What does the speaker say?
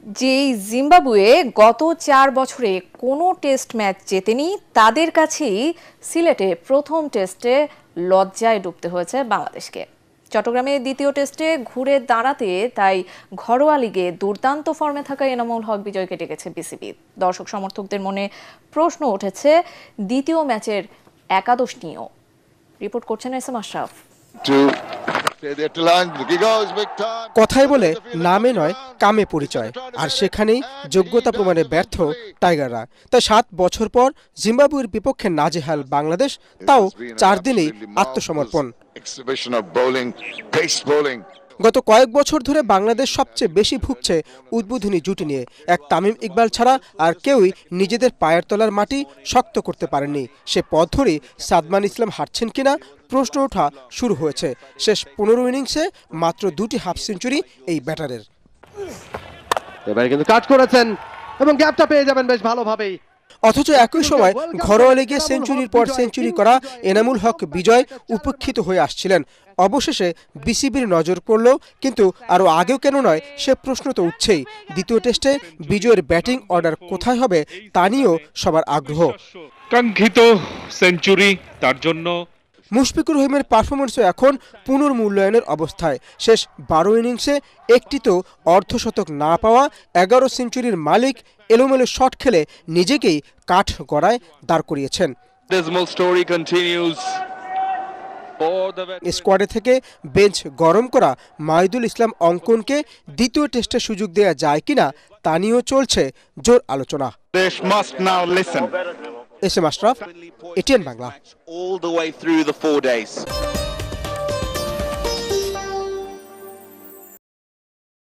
যেই জিম্বাবুয়ে গত 4 বছরে কোনো টেস্ট ম্যাচ জেতেনি, তাদের কাছেই সিলেটে প্রথম টেস্টে লজ্জায় ডুবতে হয়েছে বাংলাদেশকে। চট্টগ্রামে দ্বিতীয় টেস্টে ঘুরে দাঁড়াতে তাই ঘরোয়া লিগে দুর্দান্ত ফর্মে থাকা এনামুল হক বিজয়কে ডেকেছে বিসিবি। দর্শক সমর্থকদের মনে প্রশ্ন উঠেছে দ্বিতীয় ম্যাচের একাদশ নিয়েও। রিপোর্ট করছেন এস এম আশরাফ। কথাই বলে নামে নয় কামে পরিচয়, আর সেখানেই যোগ্যতা প্রমাণে ব্যর্থ টাইগাররা। তাই 7 বছর পর জিম্বাবুয়ের বিপক্ষে নাজেহাল বাংলাদেশ, তাও 4 দিনেই আত্মসমর্পণ। গত কয়েক বছর ধরে বাংলাদেশ সবচেয়ে বেশি ভুগছে উদ্বোধনী জুটি নিয়ে। এক তামিম ইকবাল ছাড়া আর কেউই নিজেদের পায়ের তলার মাটি শক্ত করতে পারেননি। সে পথ ধরেই সাদমান ইসলাম হাঁটছেন কিনা প্রশ্ন ওঠা শুরু হয়েছে। শেষ 15 ইনিংসে মাত্র 2টি হাফ সেঞ্চুরি এই ব্যাটারের। এবারে কিন্তু কাট করেছেন এবং গ্যাপটা পেয়ে যাবেন বেশ ভালোভাবেই। অথচ একই সময় ঘরোয়া লিগে সেঞ্চুরির পর সেঞ্চুরি করা এনামুল হক বিজয় উপেক্ষিত হয়ে আসছিলেন। অবশেষে বিসিবির নজর পড়ল, কিন্তু আরও আগেও কেন নয় সে প্রশ্ন তো উঠছেই। দ্বিতীয় টেস্টে বিজয়ের ব্যাটিং অর্ডার কোথায় হবে তা নিয়েও সবার আগ্রহ। কাঙ্ক্ষিত সেঞ্চুরি তার জন্য মুশফিকুর রহিমের পারফরমেন্সও এখন পুনর্মূল্যায়নের অবস্থায়। শেষ 12 ইনিংসে একটি তো অর্ধশতক না পাওয়া 11 সেঞ্চুরির মালিক এলোমেলো শট খেলে নিজেকেই কাঠ গড়ায় দাঁড় করিয়েছেন। স্কোয়াডে থেকে বেঞ্চ গরম করা মাহিদুল ইসলাম অঙ্কনকে দ্বিতীয় টেস্টে সুযোগ দেওয়া যায় কিনা তা নিয়েও চলছে জোর আলোচনা। S M Ashraf, ATN Bangla.